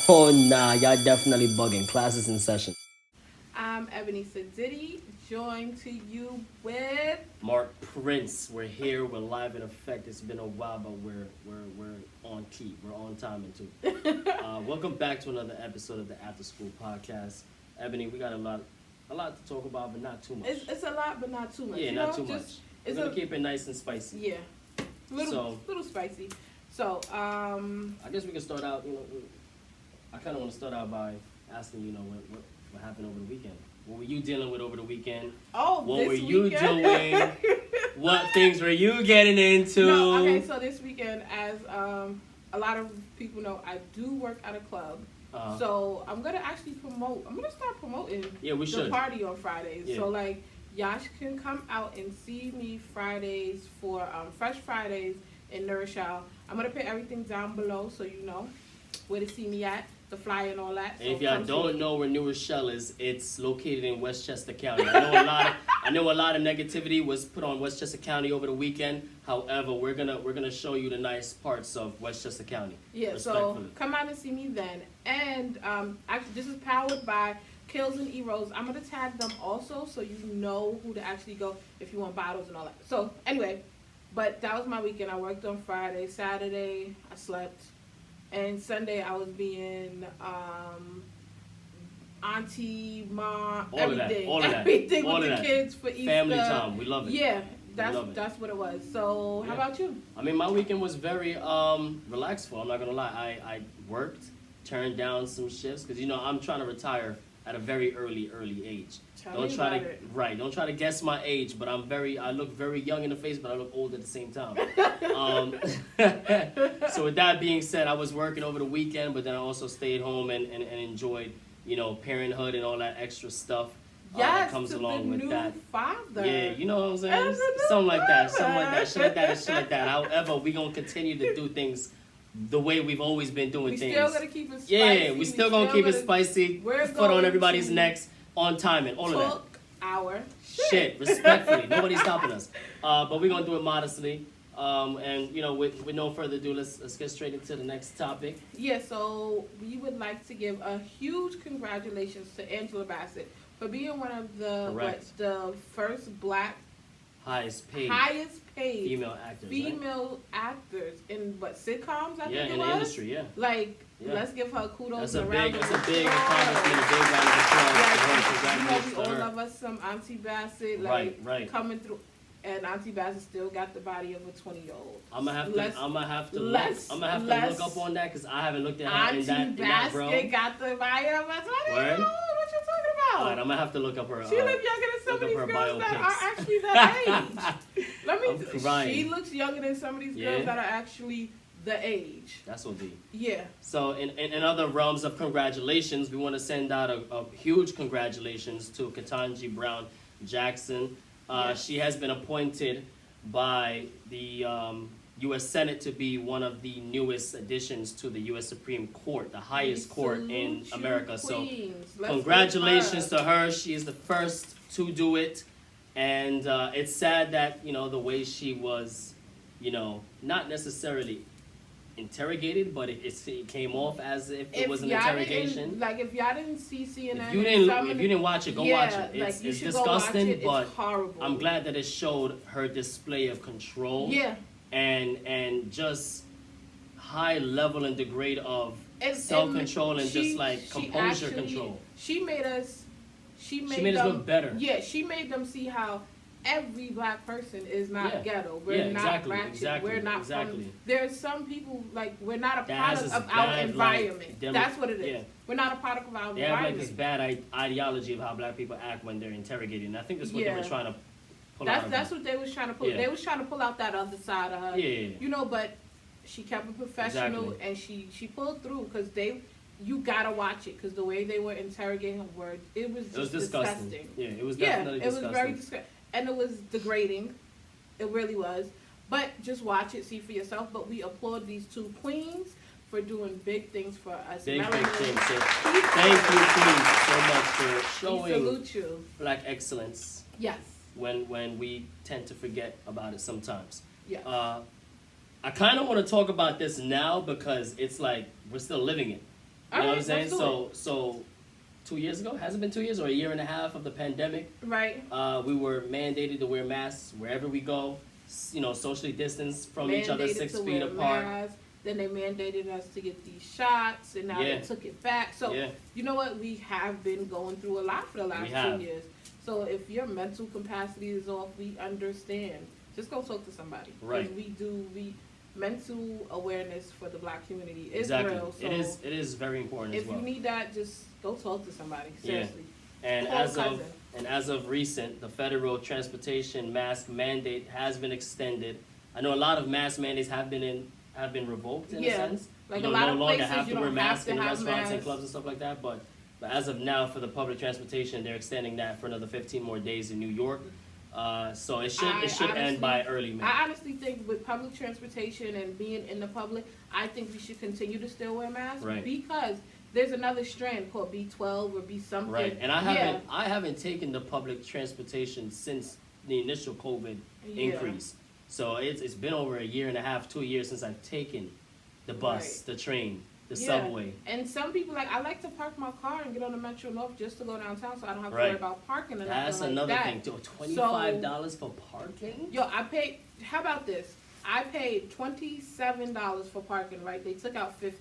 Oh nah, y'all definitely bugging. Class is in session. I'm Ebony Sadiddy, joined to you with. Mark Prince, we're here. We're live in effect. It's been a while, but we're on key. We're on time and too. Welcome back to another episode of the AfterSchool podcast. Ebony, we got a lot to talk about, but not too much. It's a lot, but not too much. Yeah, not too much. We're It's gonna keep it nice and spicy. Yeah, little spicy. So I guess we can start out. I kind of want to start out by asking, what happened over the weekend. What were you dealing with over the weekend? What were you doing? What things were you getting into? No, okay, so this weekend, as a lot of people know, I do work at a club. So I'm gonna start promoting the party on Fridays. Yeah. So like y'all can come out and see me Fridays for Fresh Fridays in Nourishal. I'm gonna put everything down below so you know where to see me at, the flyer and all that. And if y'all don't know where New Rochelle is, it's located in Westchester County. I know a lot of negativity was put on Westchester County over the weekend. However, we're gonna show you the nice parts of Westchester County. Yeah, so come out and see me then. And actually, this is powered by Kills and E-Rose. I'm gonna tag them also so you know who to actually go if you want bottles and all that. So anyway, but that was my weekend. I worked on Friday, Saturday I slept. And Sunday I was being auntie, mom, everything with the kids for Easter. Family time, we love it. Yeah, that's what it was. So how about you? I mean, my weekend was very relaxful. I'm not gonna lie. I worked, turned down some shifts because I'm trying to retire at a very early age. Don't try to guess my age, but I look very young in the face, but I look old at the same time. So with that being said, I was working over the weekend, but then I also stayed home and enjoyed, parenthood and all that extra stuff that comes along with that. Father. Yeah, you know what I'm saying? Something like that, shit like that. However, we gonna continue to do things the way we've always been doing things. We still gonna keep it spicy. Yeah, we still gonna keep it spicy. Foot on everybody's necks, on time and all of that. Took our shit, respectfully. Nobody's stopping us. But we're gonna do it modestly. And with no further ado, let's get straight into the next topic. Yeah, so we would like to give a huge congratulations to Angela Bassett for being one of the first black highest paid female actors in sitcoms. I think it was. Yeah, in the industry. Yeah. Let's give her kudos. That's a big accomplishment. A big round of applause. We all love us some Auntie Bassett. Right. Coming through. And Auntie Bassett still got the body of a 20-year-old. I'm gonna have to look up on that because I haven't looked at her in that bro. Auntie Bassett got the body of a 20-year-old. What you talking about? All right, I'm gonna have to look up her. She looks younger than some of these girls that are actually that age. She looks younger than some of these girls that are actually the age. That's what be. Yeah. So in other realms of congratulations, we want to send out a huge congratulations to Katanji Brown Jackson. She has been appointed by the U.S. Senate to be one of the newest additions to the U.S. Supreme Court, the highest court in America. So congratulations to her. She is the first to do it. And it's sad that, the way she was, not necessarily interrogated, but it came off as if it was an interrogation. If y'all didn't see CNN, if you didn't watch it, go watch it. It's disgusting, it. but it's horrible. I'm glad that it showed her display of control. Yeah. And just high level and degree of self-control and composure control. She made us look better. Yeah, she made them see how every black person is not ghetto. We're not ratchet. We're not from. There's some people we're not a product of our environment. That's what it is. Yeah. We're not a product of our environment. They have this bad ideology of how black people act when they're interrogated, and I think that's what they were trying to pull out. That's what they was trying to pull. Yeah. They was trying to pull out that other side of her. Yeah. But she kept it professional and she pulled through because you gotta watch it because the way they were interrogating her it was disgusting. Yeah, it was definitely disgusting. It was very disgusting. And it was degrading. It really was. But just watch it, see for yourself. But we applaud these two queens for doing big things for us. Big things. Thank you, queens, so much for showing black excellence. Yes. When we tend to forget about it sometimes. Yes. I kind of want to talk about this now because it's we're still living it. You know what I'm saying? So 2 years ago, has it been 2 years or a year and a half of the pandemic? Right. We were mandated to wear masks wherever we go. You know, socially distanced from each other, 6 feet apart. Masks. Then they mandated us to get these shots, and now they took it back. So you know what? We have been going through a lot for the last 2 years. So if your mental capacity is off, we understand. Just go talk to somebody. Right. Mental awareness for the Black community is real. So it is very important as well. If you need that, just go talk to somebody. Seriously. And as of recent, the federal transportation mask mandate has been extended. I know a lot of mask mandates have been revoked in a sense. Like you a lot no of longer places have to wear masks in restaurants masks. And clubs and stuff like that. But as of now, for the public transportation, they're extending that for another 15 more days in New York. So it should end by early May. I honestly think with public transportation and being in the public, I think we should continue to still wear masks because there's another strand called B12 or B something. Right, and I haven't taken the public transportation since the initial COVID increase. So it's been over a year and a half, 2 years since I've taken the bus, the train, the subway. And some people I like to park my car and get on the Metro North just to go downtown, so I don't have to worry about parking. And that's another thing. $25 for parking? Yo, I paid. How about this? I paid $27 for parking. Right? They took out $50.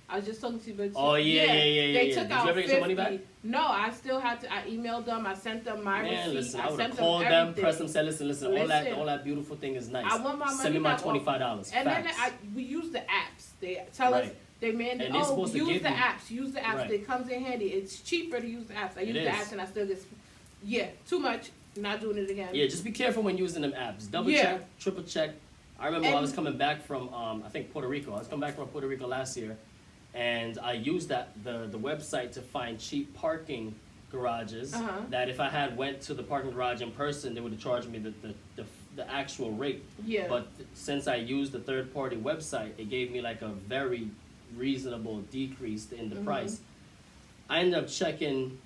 I was just talking to you, but they took out $50. Did you ever get your money back? No, I still had to. I emailed them. I sent them my receipt. Listen, I would have called them, pressed them, said, listen, all that beautiful thing is nice. I want my money. Send me my $25. And then we use the apps. They tell us. They mandate, use the apps. Use the apps. It comes in handy. It's cheaper to use the apps. I use the apps and I still get, too much. Not doing it again. Yeah, just be careful when using them apps. Double check, triple check. I remember I was coming back from, I think Puerto Rico. I was coming back from Puerto Rico last year, and I used the website to find cheap parking garages. That if I had went to the parking garage in person, they would have charged me the actual rate. Yeah. But since I used the third party website, it gave me like a very reasonable decrease in the price. I ended up checking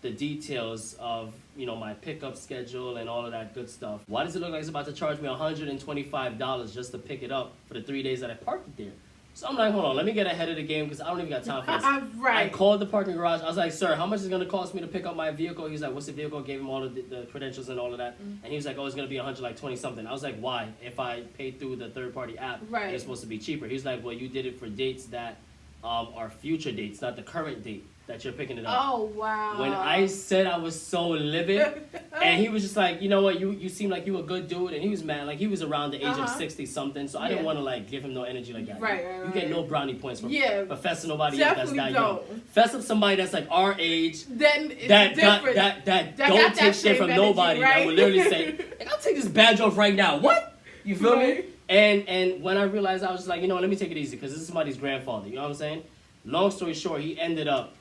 the details of my pickup schedule and all of that good stuff. Why does it look like it's about to charge me $125 just to pick it up for the 3 days that I parked it there? So I'm like, hold on, let me get ahead of the game because I don't even got time for this. I called the parking garage. I was like, sir, how much is it going to cost me to pick up my vehicle? He was like, what's the vehicle? I gave him all of the credentials and all of that. And he was like, oh, it's going to be $120 something. I was like, why? If I paid through the third party app, it's supposed to be cheaper. He was like, well, you did it for dates that are future dates, not the current date that you're picking it up. Oh, wow. When I said I was so livid, and he was just like, you know what, you seem like you a good dude, and he was mad, like he was around the age of 60 something, so I didn't want to give him no energy like that. You get no brownie points for fessing nobody else that's that young. Fess up somebody that's like our age, then it's different. That don't take shit from nobody. That would literally say, I'll take this badge off right now. What? You feel me? And when I realized, I was just like, let me take it easy because this is somebody's grandfather. You know what I'm saying? Long story short, he ended up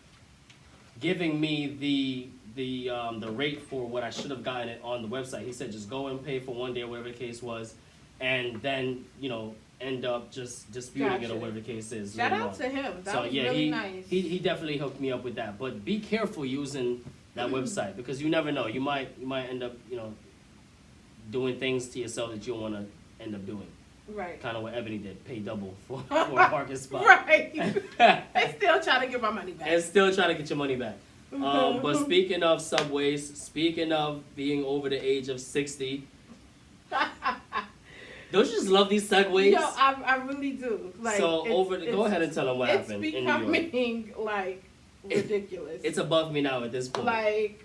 giving me the rate for what I should have gotten it on the website. He said just go and pay for 1 day or whatever the case was, and then end up just disputing it or whatever the case is. Shout out to him. That was really nice. He definitely hooked me up with that. But be careful using that website because you never know. You might end up doing things to yourself that you don't want to end up doing. Right. Kind of what Ebony did. Pay double for a parking spot. Right. And still trying to get my money back. And still trying to get your money back. But speaking of subways, speaking of being over the age of 60, don't you just love these segues? Yo, I really do. Go ahead and tell them what happened in New York. It's becoming ridiculous. It's above me now at this point.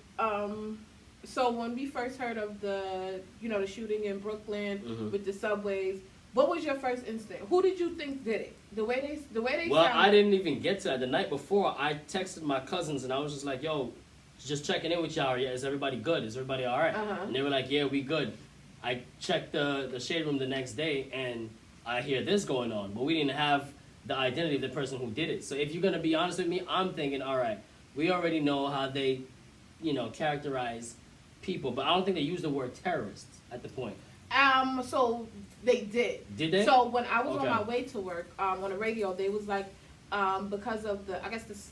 So when we first heard of the shooting in Brooklyn with the subways, what was your first instinct? Who did you think did it? The way they Well, I didn't even get to that. The night before, I texted my cousins and I was just like, yo, just checking in with y'all. Yeah, is everybody good? Is everybody all right? And they were like, yeah, we good. I checked the shade room the next day and I hear this going on. But we didn't have the identity of the person who did it. So if you're going to be honest with me, I'm thinking, all right, we already know how they, characterize people. But I don't think they use the word terrorists at the point. So they did. Did they? So when I was on my way to work on the radio, they was like, because of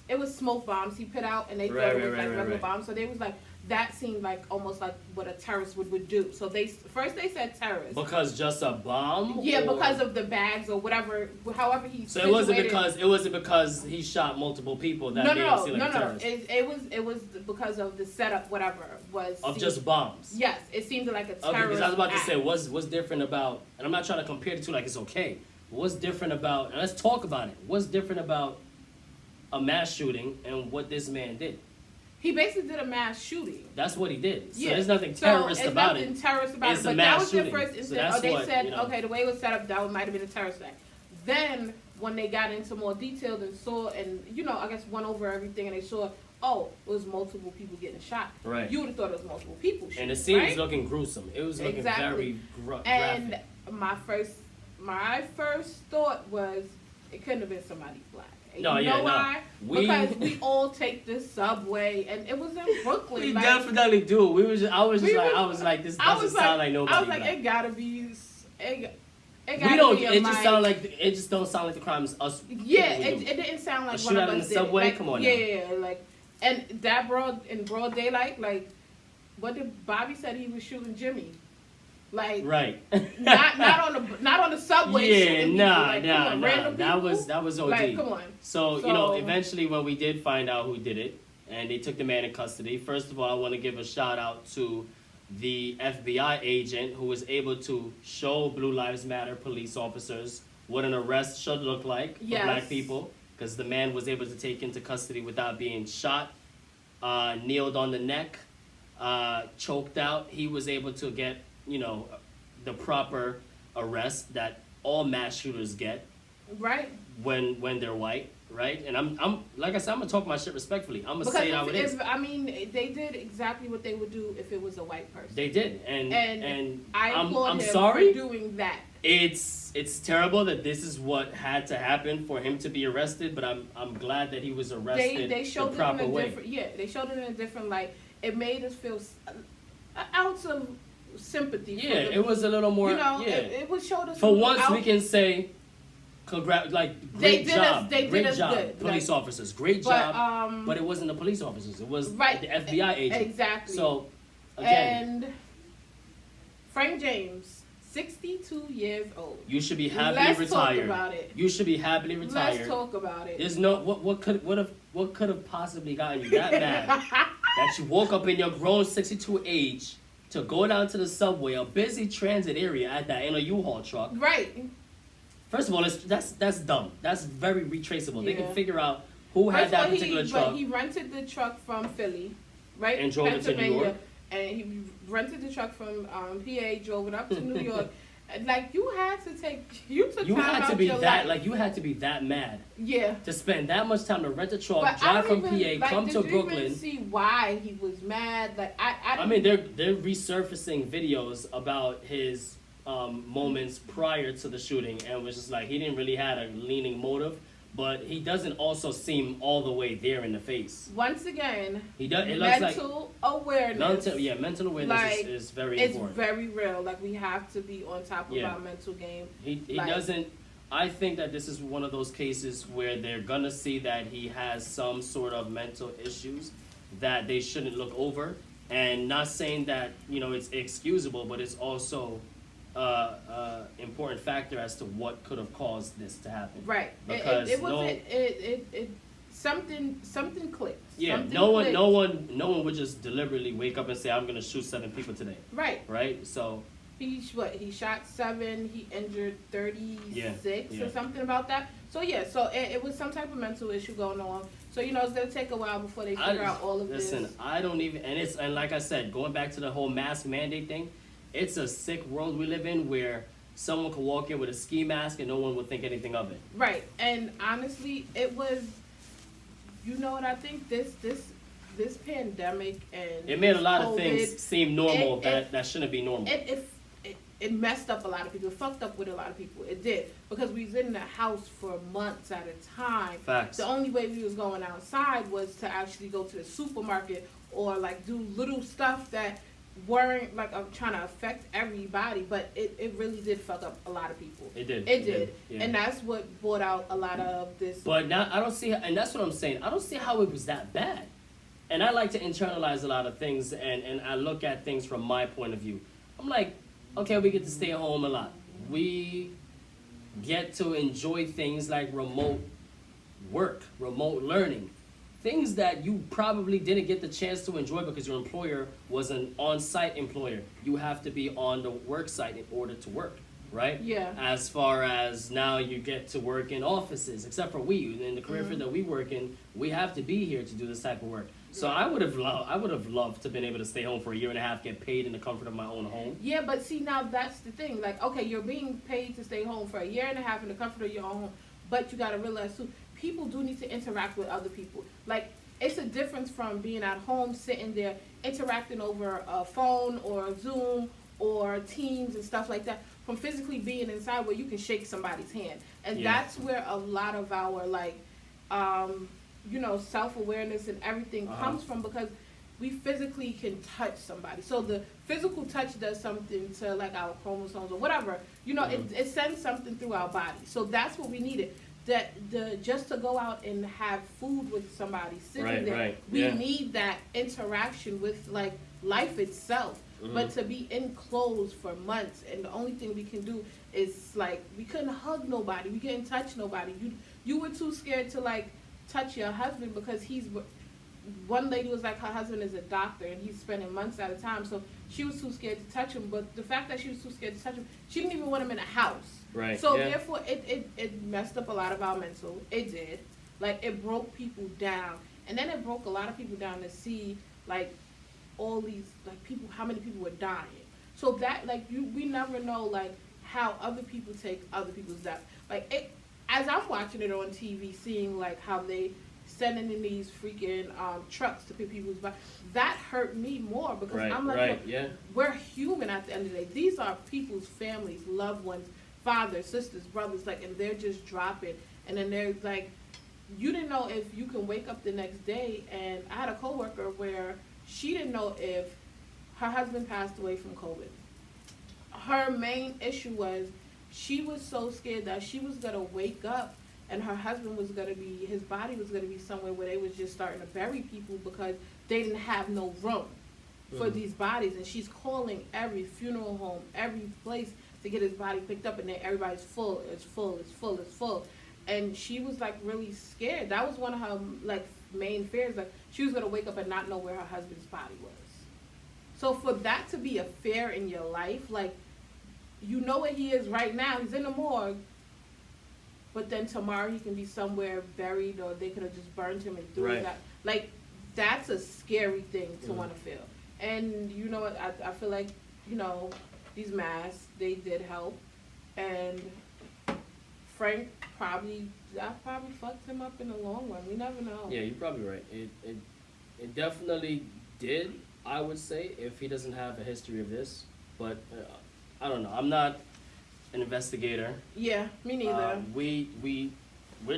it was smoke bombs he put out, and they thought it was regular bombs. So they was like, that seemed like almost like what a terrorist would do. So they said terrorist because just a bomb. Yeah, because of the bags or whatever. However he. So it wasn't because he shot multiple people that made him seem like a terrorist. It was because of the setup. Whatever was of just bombs. Yes, it seemed like a terrorist. Okay, because I was about to say what's different about, and I'm not trying to compare the two like it's okay. What's different about? And let's talk about it. What's different about a mass shooting and what this man did? He basically did a mass shooting. That's what he did. So there's nothing terrorist about it. It's nothing terrorist about it. But that was the first instance. They said, okay, the way it was set up, that might have been a terrorist attack. Then, when they got into more detail and saw, and, I guess went over everything, and they saw, it was multiple people getting shot. Right. You would have thought it was multiple people shooting. And the scene was looking gruesome. It was looking very graphic. And my first thought was, it couldn't have been somebody black. Why? Because we all take the subway, and it was in Brooklyn. We definitely do. I was like, this doesn't sound like nobody. I was like, it gotta be. It just don't sound like the crimes us. Yeah, it didn't sound like one of us did. Subway, like, come on. Yeah, and that in broad daylight, like, what did Bobby said he was shooting Jimmy. Like right, not on the subway. Yeah, that was OD. Like, come on. So eventually when we did find out who did it, and they took the man in custody. First of all, I want to give a shout out to the FBI agent who was able to show Blue Lives Matter police officers what an arrest should look like for black people, because the man was able to take into custody without being shot, kneeled on the neck, choked out. He was able to get the proper arrest that all mass shooters get, right? When they're white, right? And I'm like I said, I'm gonna talk my shit respectfully. I'm gonna say it how it is. I mean, they did exactly what they would do if it was a white person. They did, and I'm sorry for doing that. It's terrible that this is what had to happen for him to be arrested, but I'm glad that he was arrested. They showed the proper it in a way. different they showed it in a different light. It made us feel an ounce of sympathy. Yeah, it was a little more. It was showed us. For once, we can say, great job, great job, good. police officers, great job. But it wasn't the police officers; it was the FBI agent. Exactly. So, again, and Frank James, 62 years old. You should be happily retired. Let's talk about it. You should be happily retired. Let's talk about it. There's no what could have possibly gotten you that mad that you woke up in your grown 62 age to go down to the subway, a busy transit area at that in a U-Haul truck. Right. First of all, that's dumb. That's very retraceable. They can figure out who had that particular truck. But he rented the truck from Philly, right? And drove it to New York. And he rented the truck from PA, drove it up to New York. Like, you had to be that mad. Yeah. To spend that much time to rent a truck, drive from PA, come to Brooklyn. Did you even see why he was mad? Like, I mean, they're resurfacing videos about his moments prior to the shooting, and it was just like he didn't really have a leaning motive, but he doesn't also seem all the way there in the face. Once again, he does. It mental awareness. Mental awareness is very important. It's very real. Like, we have to be on top of our mental game. He doesn't. I think that this is one of those cases where they're gonna see that he has some sort of mental issues that they shouldn't look over, and not saying that it's excusable, but it's also important factor as to what could have caused this to happen. Right. Because something clicked. Yeah. No one would just deliberately wake up and say, "I'm gonna shoot 7 people today." Right. Right. So. He shot 7. He injured 36 or something about that. So it was some type of mental issue going on. So it's gonna take a while before they figure out all of this. Listen, I don't even, and like I said, going back to the whole mask mandate thing. It's a sick world we live in where someone could walk in with a ski mask and no one would think anything of it. Right. And honestly, it was, what I think this pandemic and it made a lot of things seem normal that shouldn't be normal. It messed up a lot of people. It fucked up with a lot of people. It did. Because we was in the house for months at a time. Facts. The only way we was going outside was to actually go to the supermarket or like do little stuff that weren't trying to affect everybody, but it really did fuck up a lot of people. It did. Yeah. And that's what brought out a lot of this. But now I don't see, and that's what I'm saying. I don't see how it was that bad. And I like to internalize a lot of things, and I look at things from my point of view. I'm like, okay, we get to stay home a lot. We get to enjoy things like remote work, remote learning. Things that you probably didn't get the chance to enjoy because your employer was an on-site employer. You have to be on the work site in order to work, right? Yeah. As far as now you get to work in offices, except for we, in the career field that we work in, we have to be here to do this type of work. So I would have loved to have been able to stay home for a year and a half, get paid in the comfort of my own home. Yeah, but see, now that's the thing. Like, okay, you're being paid to stay home for a year and a half in the comfort of your own home, but you got to realize too, people do need to interact with other people. Like, it's a difference from being at home, sitting there, interacting over a phone or Zoom or Teams and stuff like that, from physically being inside where you can shake somebody's hand. And that's where a lot of our, self-awareness and everything comes from, because we physically can touch somebody. So the physical touch does something to, like, our chromosomes or whatever. It sends something through our body. So that's what we needed. Just to go out and have food with somebody sitting there, we need that interaction with, like, life itself. But to be enclosed for months, and the only thing we can do is, like, we couldn't hug nobody, we couldn't touch nobody. You were too scared to, like, touch your husband because one lady was like, her husband is a doctor and he's spending months at a time, so she was too scared to touch him. But the fact that she was too scared to touch him, she didn't even want him in a house. Right. So therefore, it messed up a lot of our mental. It did. Like, it broke people down, and then it broke a lot of people down to see, like, all these, like, people, how many people were dying. So that, like, we never know, like, how other people take other people's death. Like, as I'm watching it on TV, seeing, like, how they sending in these freaking trucks to pick people's bodies, that hurt me more, because I'm like, we're human at the end of the day. These are people's families, loved ones, fathers, sisters, brothers, like, and they're just dropping. And then they're like, you didn't know if you can wake up the next day. And I had a coworker where she didn't know if her husband passed away from COVID. Her main issue was she was so scared that she was going to wake up and her husband was going to be, his body was going to be somewhere where they was just starting to bury people because they didn't have no room for these bodies. And she's calling every funeral home, every place to get his body picked up, and then everybody's full, it's full, it's full, it's full. And she was, like, really scared. That was one of her, like, main fears. Like, she was going to wake up and not know where her husband's body was. So for that to be a fear in your life, like, you know where he is right now, he's in the morgue, but then tomorrow he can be somewhere buried, or they could have just burned him and threw that. Like, that's a scary thing to want to feel. And you know what, I feel like, these masks, they did help. And Frank probably fucked him up in the long run. We never know. Yeah, you're probably right. It definitely did, I would say, if he doesn't have a history of this. But I don't know. I'm not an investigator. Yeah, me neither. We're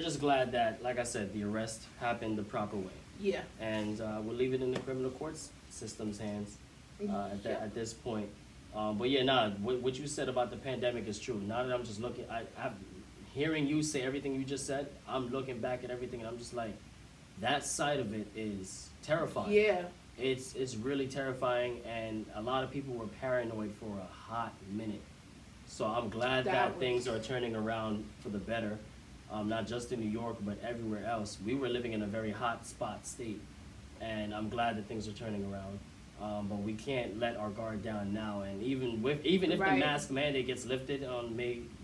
just glad that, like I said, the arrest happened the proper way. Yeah. And we'll leave it in the criminal courts system's hands at this point. But yeah, what you said about the pandemic is true. Now that I'm just looking, I'm hearing you say everything you just said, I'm looking back at everything and I'm just like, that side of it is terrifying. Yeah. It's really terrifying, and a lot of people were paranoid for a hot minute. So I'm glad that things are turning around for the better, not just in New York, but everywhere else. We were living in a very hot spot state, and I'm glad that things are turning around. But we can't let our guard down now. And even if the mask mandate gets lifted on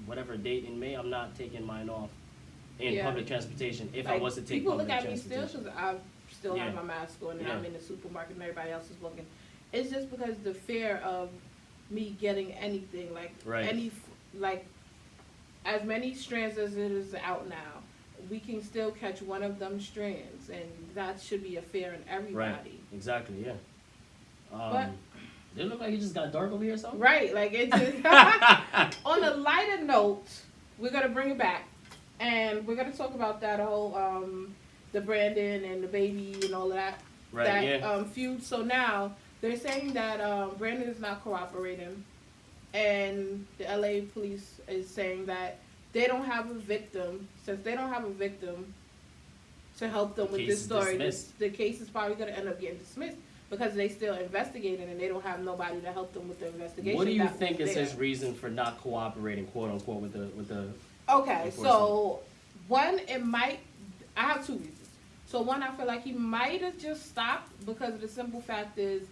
whatever date in May, I'm not taking mine off in public transportation if I was to take public transportation. People look at me still because I still have my mask on, and I'm in the supermarket and everybody else is looking. It's just because the fear of me getting anything, as many strands as it is out now, we can still catch one of them strands, and that should be a fear in everybody. Right. Exactly. Yeah. But did it look like it just got dark over here or something? Right, like it just on a lighter note, we're gonna bring it back, and we're gonna talk about that whole the Brandon and the baby and all of that feud. So now They're saying that Brandon is not cooperating, and the LA police is saying that they don't have a victim. Since they don't have a victim to help them with this story, the case is probably going to end up getting dismissed because they still investigating and they don't have nobody to help them with the investigation. What do you think is his reason for not cooperating, quote unquote, with the? Okay, so one, I have two reasons. So one, I feel like he might have just stopped because the simple fact is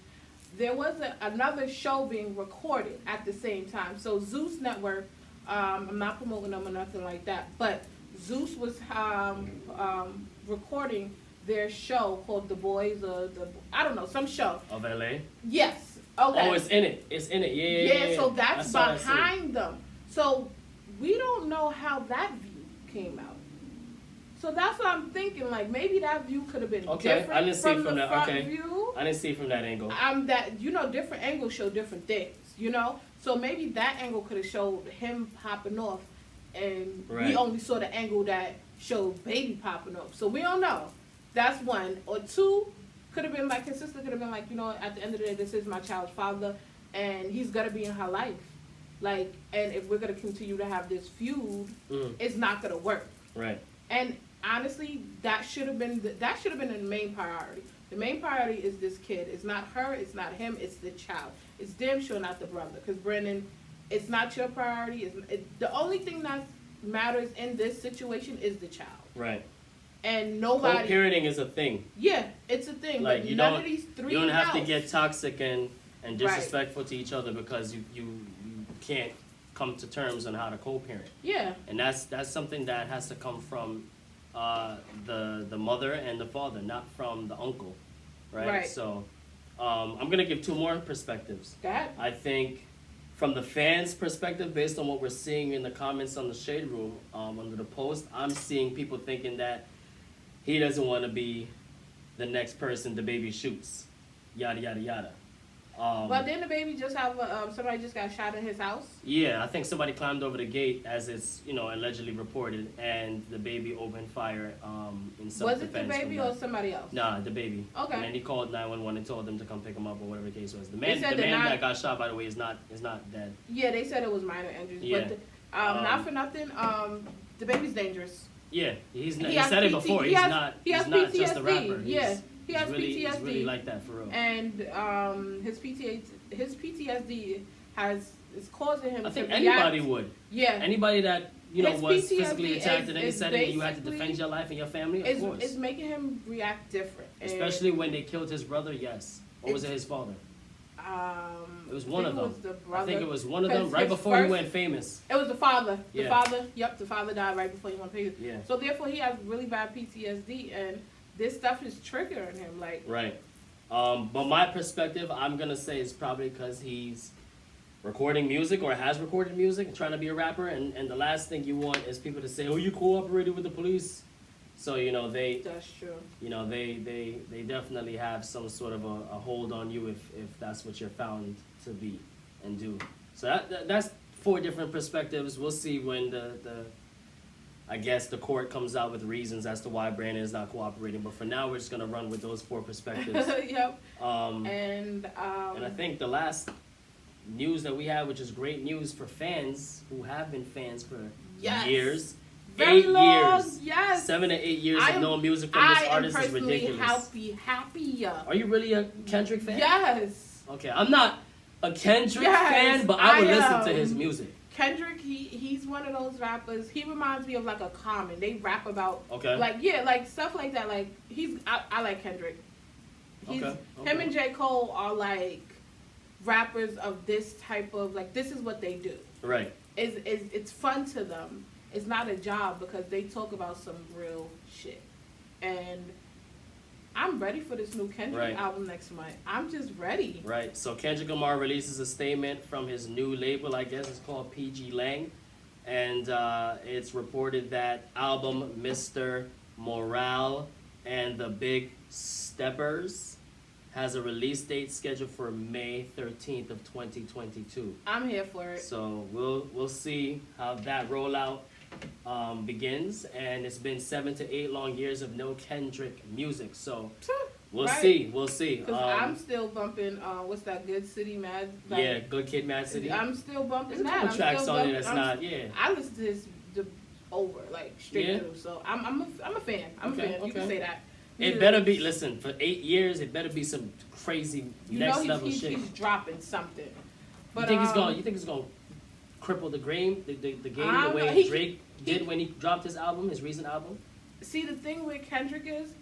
there was another show being recorded at the same time. So Zeus Network, I'm not promoting them or nothing like that, but Zeus was recording their show called The Boys, I don't know, some show. Of LA? Yes. Okay. Oh, it's in it. Yeah. So that's behind them. So we don't know how that view came out. So that's what I'm thinking. Like maybe that view could have been different I didn't see from the front view. I didn't see from that angle. Different angles show different things. So maybe that angle could have showed him popping off, and we only saw the angle that showed baby popping off. So we don't know. That's one. Or two, could have been like his sister could have been like, at the end of the day, this is my child's father, and he's gonna be in her life. Like, and if we're gonna continue to have this feud, it's not gonna work. Right. And honestly, that should have been the main priority. The main priority is this kid. It's not her. It's not him. It's the child. It's damn sure not the brother. Because Brendan, it's not your priority. The only thing that matters in this situation is the child. Right. And nobody. Co-parenting is a thing. Yeah, it's a thing. Like but none of these three. You don't have to get toxic and disrespectful to each other because you can't come to terms on how to co-parent. Yeah. And that's something that has to come from the mother and the father, not from the uncle, right? So I'm gonna give two more perspectives. Go ahead. I think from the fans' perspective, based on what we're seeing in the comments on the Shade Room under the post, I'm seeing people thinking that he doesn't want to be the next person the baby shoots, yada yada yada. But didn't the baby just have somebody just got shot in his house? Yeah, I think somebody climbed over the gate, as it's allegedly reported, and the baby opened fire in self-defense. Was it the baby or somebody else? Nah, the baby. Okay. And then he called 911 and told them to come pick him up or whatever the case was. The man that got shot, by the way, is not dead. Yeah, they said it was minor injuries. Yeah. But not for nothing, the baby's dangerous. Yeah, he said it before. He's not just a rapper. Yeah. He has PTSD. He's really like that for real. And his PTSD is causing him. I think anybody would. Yeah. Anybody that was physically attacked in any setting, and you had to defend your life and your family. Of course, it's making him react different. Especially when they killed his brother. Yes. Or was it his father? It was one of them. I think it was one of them right before he went famous. It was the father. The father died right before he went famous. Yeah. So therefore, he has really bad PTSD and. This stuff is triggering him, like. Right. But my perspective, I'm going to say, is probably because he's recording music or has recorded music and trying to be a rapper. And the last thing you want is people to say, oh, you cooperated with the police. So, they... That's true. They definitely have some sort of a hold on you if that's what you're found to be and do. So that's four different perspectives. We'll see when I guess the court comes out with reasons as to why Brandon is not cooperating. But for now, we're just going to run with those four perspectives. Yep. And I think the last news that we have, which is great news for fans who have been fans for years. Very 8 long, years. Yes. 7 to 8 years of no music from this artist is ridiculous. I am personally happy. Are you really a Kendrick fan? Yes. Okay, I'm not a Kendrick fan, but I would listen to his music. Kendrick, he's one of those rappers. He reminds me of like a Common. They rap about like stuff like that. Like I like Kendrick. Him and J. Cole are like rappers of this type of like this is what they do. Right. It's fun to them. It's not a job because they talk about some real shit. And I'm ready for this new Kendrick album next month. I'm just ready. Right. So Kendrick Lamar releases a statement from his new label, I guess it's called PG Lang. And it's reported that album Mr. Morale and the Big Steppers has a release date scheduled for May 13th of 2022. I'm here for it. So we'll see how that rollout begins, and it's been 7 to 8 long years of no Kendrick music. So We'll see. We'll see. Because I'm still bumping. What's that? Good City, Mad. Like, yeah, Good Kid, Mad City. I'm still bumping There's a couple tracks on it that's not. Yeah. I listen to this over like straight through. So I'm a fan. I'm a fan. You can say that. It better be. Listen, for 8 years, it better be some crazy next level shit. He's dropping something. But you think he's gonna cripple the game, the game the way Drake did when he dropped his album, his recent album? See, the thing with Kendrick is,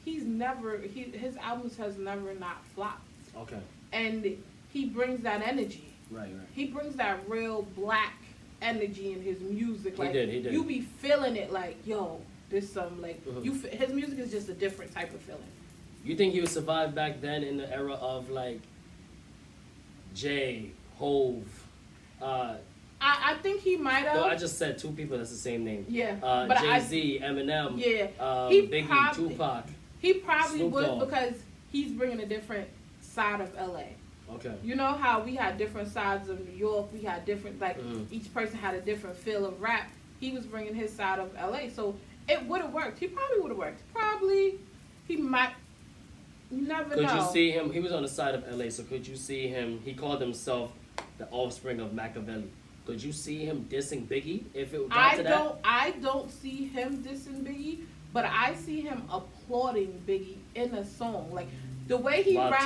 his albums has never not flopped. Okay. And he brings that energy. Right. He brings that real black energy in his music. Like, he did. You be feeling it like, yo, there's some, like, his music is just a different type of feeling. You think he would survive back then in the era of, like, Jay, Hove, I think he might have. I just said two people that's the same name. Yeah. But Jay-Z, Eminem, Biggie, Tupac. He probably Snoop would Dogg. because he's bringing a different side of LA. Okay. You know how we had different sides of New York, we had different, like, each person had a different feel of rap. He was bringing his side of LA. So it would have worked. He probably would have worked. He might. You never know. Could you see him? He was on the side of LA, so could you see him? He called himself the offspring of Machiavelli. Could you see him dissing Biggie if it got to that? I don't see him dissing Biggie, but I see him applauding Biggie in a song. Like, the way he raps.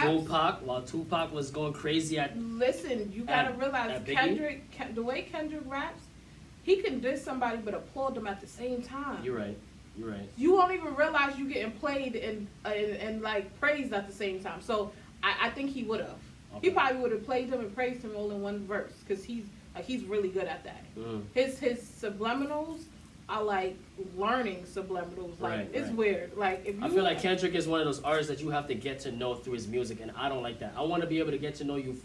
While Tupac was going crazy at. Listen, you gotta realize the way Kendrick raps, he can diss somebody but applaud them at the same time. You're right. You won't even realize you getting played and like praised at the same time. So I think he would have. Okay. He probably would have played them and praised him all in one verse because he's really good at that. His subliminals are like learning subliminals. Like it's weird. Like if you, I feel like Kendrick is one of those artists that you have to get to know through his music, and I don't like that. I want to be able to get to know you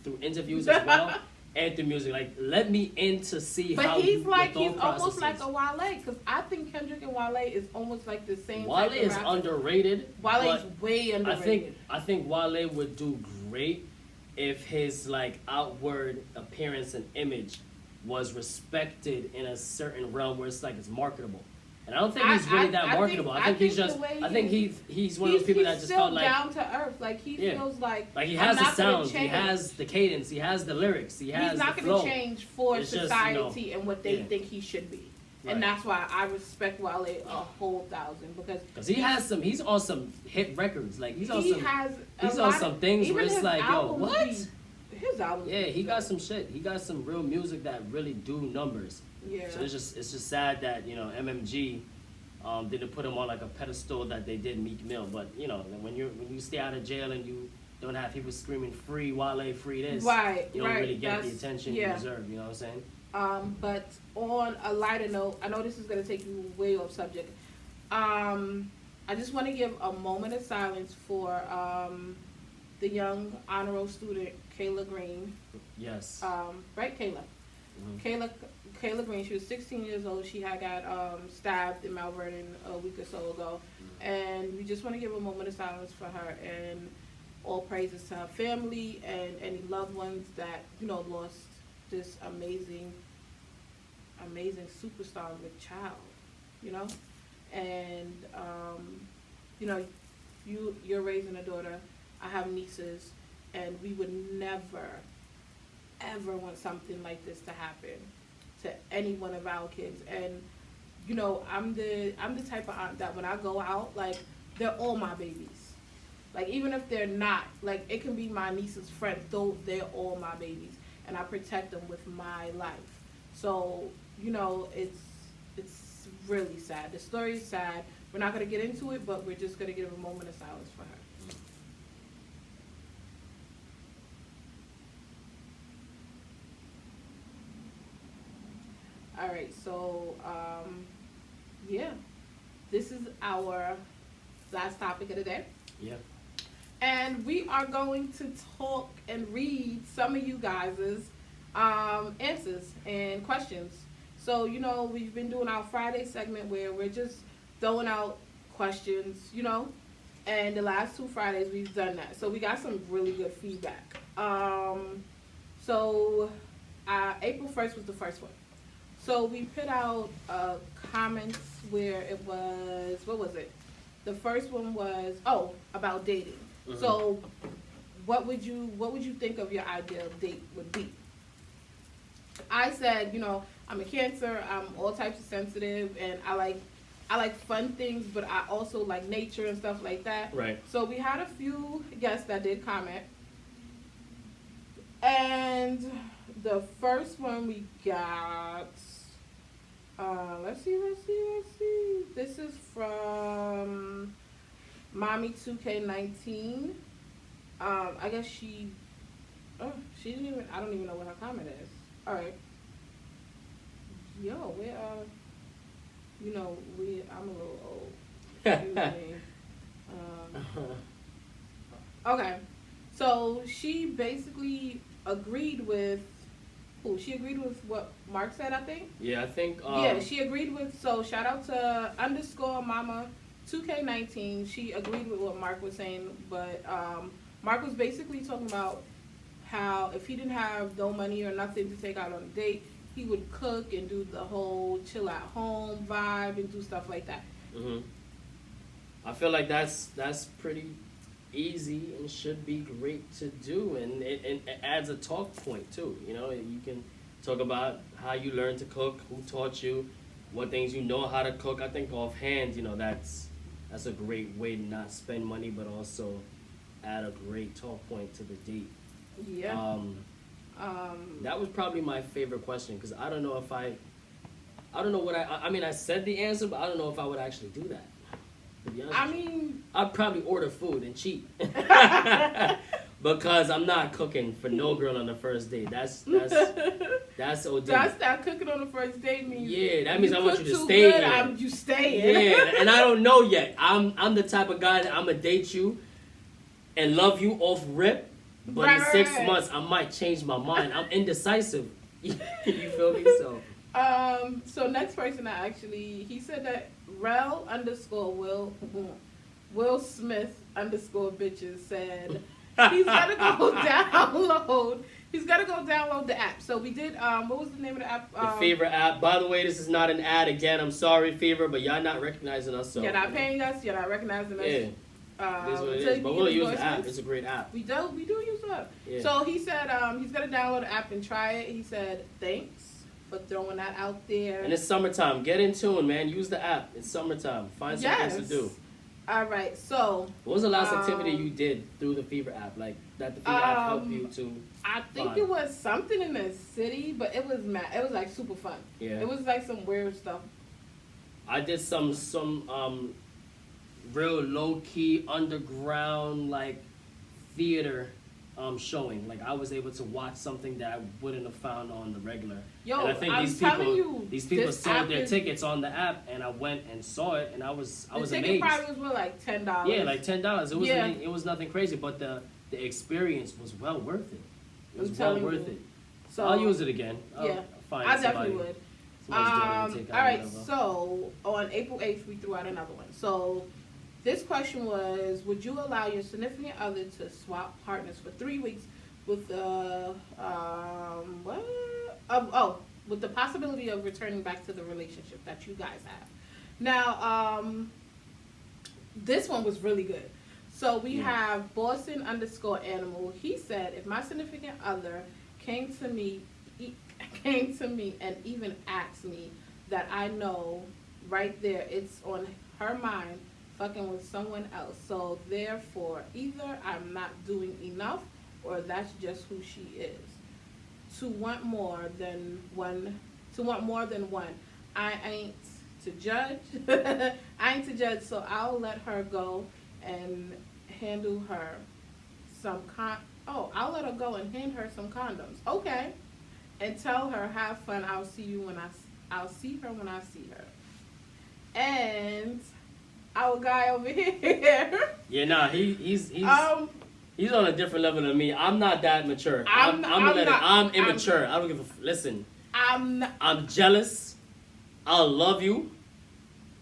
through interviews as well. And through music, like let me in to see how. But he's almost like a Wale, because I think Kendrick and Wale is almost like the same. Wale is underrated. Wale is way underrated. I think Wale would do great if his like outward appearance and image was respected in a certain realm where it's like it's marketable. And I don't think he's really that marketable. I think he's one of those people that just felt like down to earth. Like he feels like he has the sound, he has the cadence, he has the lyrics, he has the flow. He's not going to change for society and what they think he should be. Right. And that's why I respect Wale a whole thousand because he's on some hit records. Like he's on some things where it's like, yo, what? His album. Yeah, he got some shit. He got some real music that really do numbers. Yeah. So it's just sad that MMG didn't put him on like a pedestal that they did Meek Mill. But when you stay out of jail and you don't have people screaming free Wale, free this, you don't really get the attention you deserve. You know what I'm saying? But on a lighter note, I know this is gonna take you way off subject. I just want to give a moment of silence for the young honor roll student Kayla Green. Yes. Right, Kayla. Mm-hmm. Kayla Green. She was 16 years old. She had got stabbed in Mount Vernon a week or so ago, and we just want to give a moment of silence for her and all praises to her family and any loved ones that lost this amazing superstar of a child. And you're raising a daughter. I have nieces, and we would never, ever want something like this to happen to any one of our kids. And I'm the type of aunt that when I go out, like they're all my babies. Like even if they're not, like it can be my niece's friends, though they're all my babies, and I protect them with my life. So it's really sad. The story is sad. We're not gonna get into it, but we're just gonna give a moment of silence for her. All right, so this is our last topic of the day. Yeah. And we are going to talk and read some of you guys' answers and questions. So, we've been doing our Friday segment where we're just throwing out questions, and the last 2 Fridays we've done that. So we got some really good feedback. So April 1st was the first one. So we put out comments where it was, what was it? The first one was about dating. Mm-hmm. So, what would you think of your ideal date would be? I said, I'm a Cancer. I'm all types of sensitive, and I like fun things, but I also like nature and stuff like that. Right. So we had a few guests that did comment, and the first one we got. Let's see. This is from Mommy 2K19. I guess she didn't even. I don't even know what her comment is. All right. Yo, I'm a little old. Excuse me. Okay. So she basically agreed with she agreed with what Mark said, I think. Yeah, I think. Yeah, she agreed with. So shout out to _Mama 2K19. She agreed with what Mark was saying, but Mark was basically talking about how if he didn't have no money or nothing to take out on a date, he would cook and do the whole chill at home vibe and do stuff like that. Mhm. I feel like that's pretty easy and should be great to do, and it adds a talk point too. You can talk about how you learned to cook, who taught you, what things you know how to cook. I think offhand, that's a great way to not spend money, but also add a great talk point to the date. Yeah. That was probably my favorite question, because I don't know what I said the answer, but I don't know if I would actually do that. I'd probably order food and cheat. Because I'm not cooking for no girl on the first date. That's OD. That's not cooking on the first date means. Yeah, that means I want you to stay here. You stay. Yeah, and I don't know yet. I'm the type of guy that I'm gonna date you and love you off rip, but in 6 months I might change my mind. I'm indecisive. You feel me? So next person he said that Rel _Will Smith _bitches said he's gotta go download. He's gotta go download the app. So we did. What was the name of the app? The Fever app. By the way, this is not an ad again. I'm sorry, Fever, but y'all not recognizing us. So you're not paying us. You're not recognizing us. Yeah. It is what it is. But we'll use the app. It's a great app. We do use the app. Yeah. So he said he's gonna download the app and try it. He said thanks for throwing that out there. And it's summertime. Get in tune, man. Use the app. It's summertime. Find some things to do. All right. So what was the last activity you did through the Fever app? Like that the Fever app helped you to? I think it was something in the city, but it was like super fun. Yeah. It was like some weird stuff. I did some real low key underground like theater showing. Like I was able to watch something that I wouldn't have found on the regular. Yo, and I think these people sold their tickets on the app, and I went and saw it, and I was amazed. The ticket probably was like $10. Yeah, like $10. It was nothing crazy, but the experience was well worth it. It was well worth it. So I'll use it again. I definitely would. All right, so on April 8th we threw out another one. So this question was, would you allow your significant other to swap partners for 3 weeks with with the possibility of returning back to the relationship that you guys have? Now, this one was really good. So we have Boston _animal. He said, if my significant other came to me and even asked me that, I know right there it's on her mind fucking with someone else. So therefore, either I'm not doing enough or that's just who she is. To want more than one. I ain't to judge. So I'll let her go and handle her some I'll let her go and hand her some condoms. Okay. And tell her, have fun. I'll see her when I see her. And our guy over here. Yeah, nah, he's on a different level than me. I'm not that mature. I'm immature. I don't give a listen. I'm jealous. I'll love you,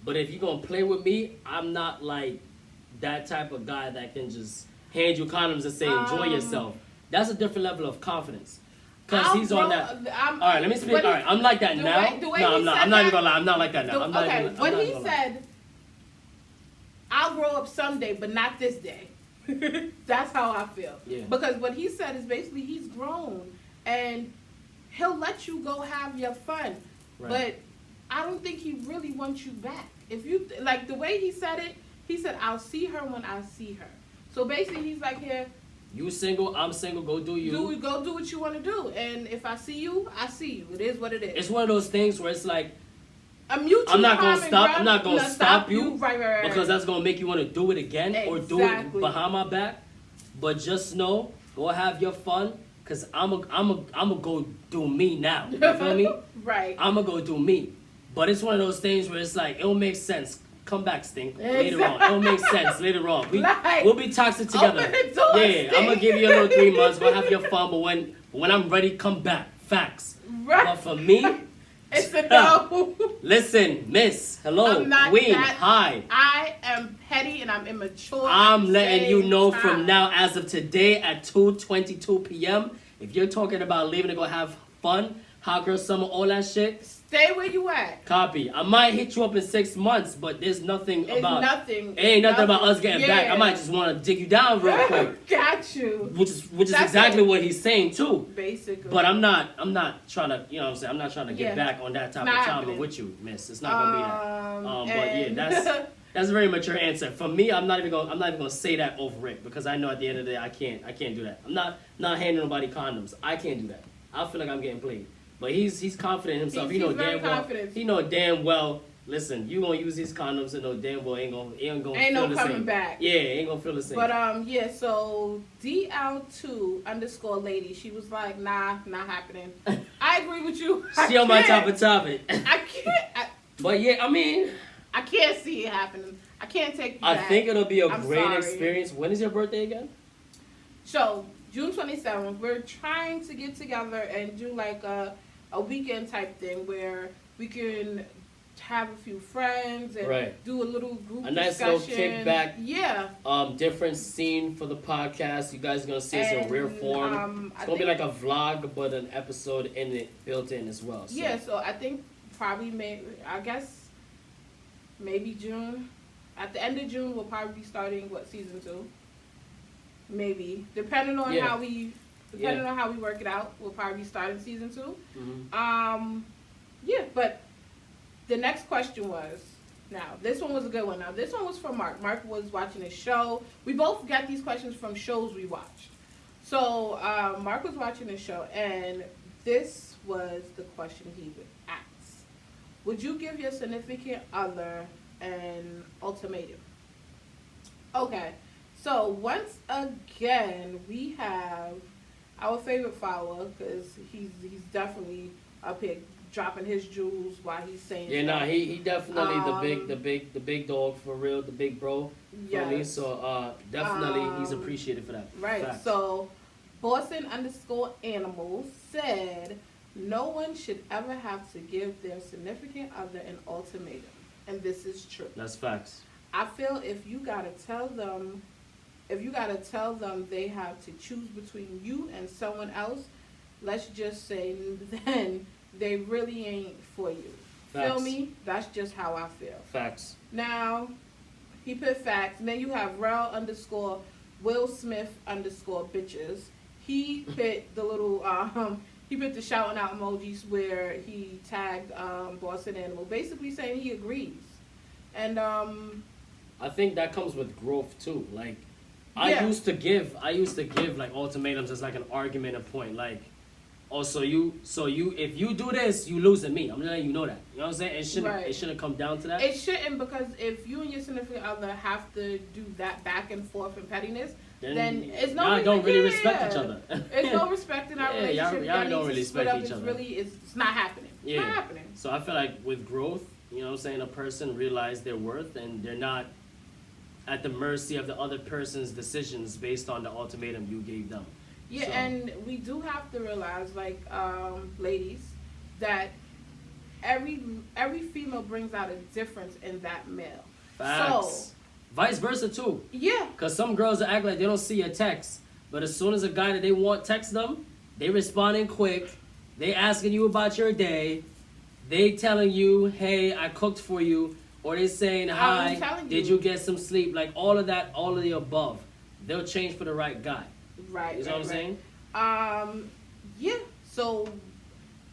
but if you're gonna play with me, I'm not like that type of guy that can just hand you condoms and say enjoy yourself. That's a different level of confidence. Cause he's on that. All right, let me speak. All right, I'm like that now. No, I'm not. I'm not even gonna lie. I'm not like that now. I'll grow up someday, but not this day. That's how I feel. Yeah. Because what he said is basically he's grown and he'll let you go have your fun. Right. But I don't think he really wants you back. If you like the way he said it, he said, "I'll see her when I see her." So basically, he's like, "Here, you single, I'm single. Go do you. Go do what you want to do. And if I see you, I see you. It is what it is." It's one of those things where it's like, I'm not gonna stop. I'm not gonna stop you, right. Because that's gonna make you want to do it again or do it behind my back. But just know, go have your fun. Cause I'm a go do me now. You feel me? Right. I'm gonna go do me. But it's one of those things where it's like, it'll make sense. Come back, Stink. Later on. It'll make sense later on. We'll be toxic together. Open the door, yeah, I'm gonna give you a little 3 months. Go have your fun. But when I'm ready, come back. Facts. Right. But for me, it's a no. Listen, miss. Hello. Queen. Hi. I am petty and I'm immature. I'm letting you know from now, as of today at 2:22 p.m., if you're talking about leaving to go have fun, hot girl summer, all that shit, stay where you at. Copy. I might hit you up in 6 months, but there's nothing about nothing. It ain't nothing about us getting back. I might just want to dig you down real quick. Got you. Which is exactly what he's saying too. Basically. But I'm not trying to, you know what I'm saying? I'm not trying to get back on that type of time with you, miss. It's not gonna be that. But yeah, that's a very mature answer. For me, I'm not even gonna say that over it, because I know at the end of the day I can't do that. I'm not handing nobody condoms. I can't do that. I feel like I'm getting played. But he's confident in himself. He know damn well. Listen, you gonna use these condoms and know damn well ain't gonna feel the same. Ain't no coming back. Yeah, ain't gonna feel the same. But yeah, so DL2_lady, she was like, nah, not happening. I agree with you. She on my type of topic. I can't. But yeah, I mean, I can't see it happening. I can't take you back. I think it'll be a great sorry. experience. When is your birthday again? So June 27th. We're trying to get together and do like a weekend type thing where we can have a few friends and do a little group discussion. Nice little kickback. Yeah. Different scene for the podcast. You guys are gonna see us in rare form. It's gonna be like a vlog, but an episode in it built in as well. So. Yeah. So I think probably maybe June. At the end of June, we'll probably be starting season 2. Maybe depending on how we work it out, we'll probably be starting season 2. Mm-hmm. Yeah, but the next question was, now this one was a good one. Now this one was from Mark. Mark was watching a show. We both got these questions from shows we watched. So Mark was watching a show, and this was the question he would ask: would you give your significant other an ultimatum? Okay. So once again, we have our favorite follower, because he's definitely up here dropping his jewels while he's saying. Yeah, stuff. He definitely the big dog for real, the big bro for me. So definitely he's appreciated for that. Right. Facts. So Boston_animals said no one should ever have to give their significant other an ultimatum, and this is true. That's facts. I feel if you gotta tell them they have to choose between you and someone else, let's just say then they really ain't for you. Facts. Feel me? That's just how I feel. Facts. Now, he put facts. And then you have Rel_Will Smith_bitches. He put the little he put the shouting out emojis where he tagged Boston Animal, basically saying he agrees. And I think that comes with growth too. Like I used to give like ultimatums as like an argument point, like, oh, so if you do this, you losing me. I'm letting you know that. You know what I'm saying? It shouldn't come down to that. It shouldn't, because if you and your significant other have to do that back and forth and pettiness, then it's no. Y'all don't really respect each other. It's no respect in our relationship. Y'all don't really respect each other. It's not happening. It's not happening. So I feel like with growth, you know what I'm saying, a person realize their worth and they're not at the mercy of the other person's decisions based on the ultimatum you gave them. Yeah, so. And we do have to realize, like, ladies, that every female brings out a difference in that male. Facts. So, vice versa too. Yeah. Because some girls act like they don't see a text, but as soon as a guy that they want texts them, they responding quick. They asking you about your day. They telling you, hey, I cooked for you. or they saying hi, did you get some sleep? Like all of that, all of the above, they'll change for the right guy. Right. You know what I'm saying? Yeah. So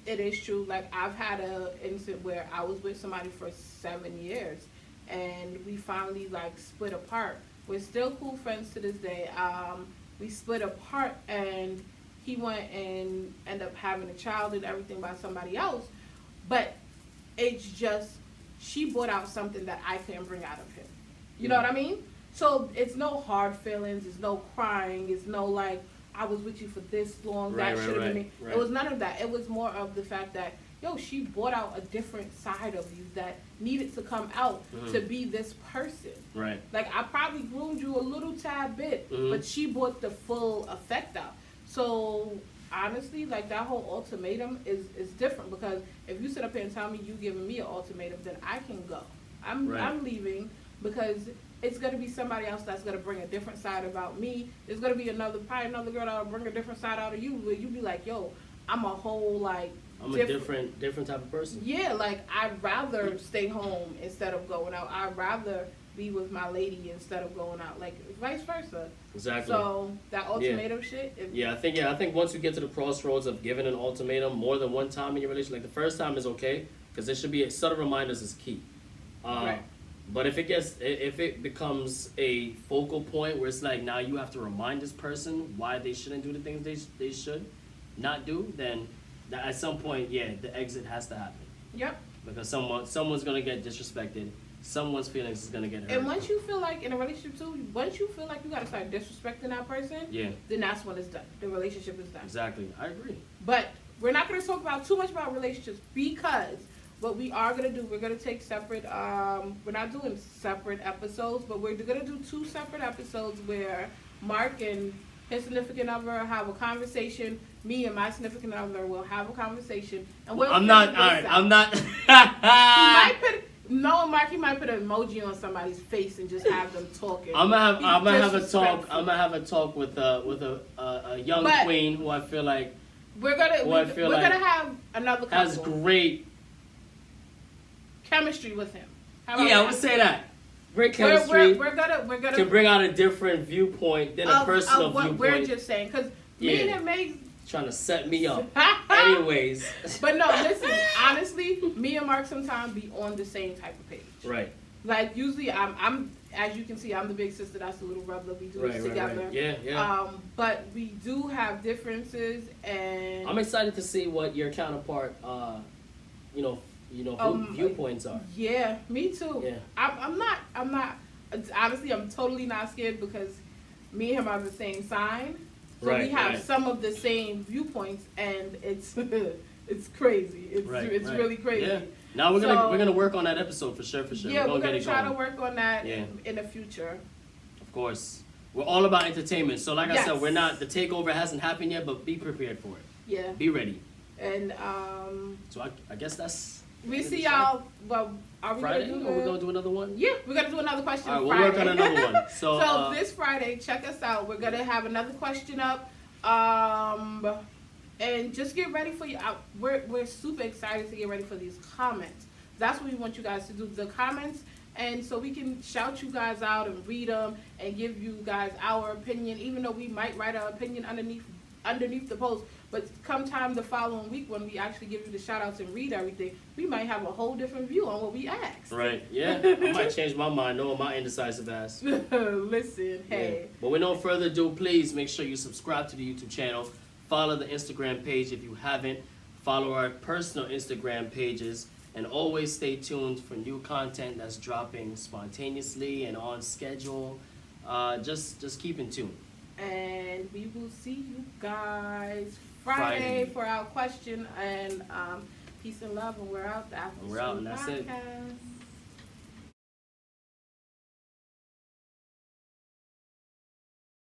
it is true. Like I've had an incident where I was with somebody for 7 years, and we finally like split apart. We're still cool friends to this day. We split apart, and he went and ended up having a child and everything by somebody else. But it's just, she brought out something that I couldn't bring out of him. You know what I mean? So it's no hard feelings, it's no crying, it's no like, I was with you for this long, that should have been me. Right. It was none of that. It was more of the fact that, yo, she brought out a different side of you that needed to come out to be this person. Right. Like, I probably groomed you a little tad bit, but she brought the full effect out. So, honestly, like, that whole ultimatum is different, because if you sit up here and tell me you giving me an ultimatum, then I can go. I'm leaving, because it's going to be somebody else that's going to bring a different side about me. There's going to be probably another girl that'll bring a different side out of you, where you be like, yo, I'm a whole, like, I'm a different type of person. Yeah, like, I'd rather stay home instead of going out. I'd rather be with my lady instead of going out, like, vice versa. Exactly. So, that ultimatum shit. I think once you get to the crossroads of giving an ultimatum more than one time in your relationship, like, the first time is okay, because there should be subtle reminders is key. Right. But if it becomes a focal point where it's like, now you have to remind this person why they shouldn't do the things they should not do, then at some point, the exit has to happen. Yep. Because someone's gonna get disrespected. Someone's feelings is gonna get hurt. And once you feel like in a relationship too, once you feel like you gotta start disrespecting that person, then that's when it's done. The relationship is done. Exactly. I agree. But we're not gonna talk too much about relationships, because what we are going to do, we're going to take separate, we're not doing separate episodes, but we're going to do 2 separate episodes where Mark and his significant other have a conversation. Me and my significant other will have a conversation. And I'm not. Mark, he might put an emoji on somebody's face and just have them talking. I'm gonna have a talk. I'm gonna have a talk with a young queen who I feel like we're gonna have another couple. Has great chemistry with him. I would say that. Great chemistry. We're gonna to bring out a different viewpoint than a personal of what viewpoint. We're just saying, because me and him may trying to set me up. Anyways. But no, listen. Honestly, me and Mark sometimes be on the same type of page. Right. Like usually, I'm as you can see, I'm the big sister. That's the little brother. We do this together. Right. Yeah. But we do have differences, and I'm excited to see what your counterpart, viewpoints are. Yeah, me too. Yeah. I'm not, honestly, I'm totally not scared, because me and him are the same sign. So we have some of the same viewpoints, and it's it's crazy. It's really crazy. Yeah. Now we're gonna work on that episode for sure. Yeah, we're gonna try to work on that in the future. Of course. We're all about entertainment. So like I said, we're not, the takeover hasn't happened yet, but be prepared for it. Yeah. Be ready. And so I guess that's we see y'all. Well, are we Friday? Are we gonna do another one? Yeah, we're gonna do another question. All right, we'll work on another one. So this Friday, check us out. We're gonna have another question up. And just get ready for we're super excited to get ready for these comments. That's what we want you guys to do, the comments, and so we can shout you guys out and read them and give you guys our opinion, even though we might write our opinion underneath the post. But come time the following week, when we actually give you the shout outs and read everything, we might have a whole different view on what we asked. Right, yeah. I might change my mind knowing my indecisive ass. Listen, hey. Yeah. But with no further ado, please make sure you subscribe to the YouTube channel. Follow the Instagram page if you haven't. Follow our personal Instagram pages. And always stay tuned for new content that's dropping spontaneously and on schedule. Just keep in tune. And we will see you guys Friday for our question. And peace and love. And we're out. We're out, and that's it.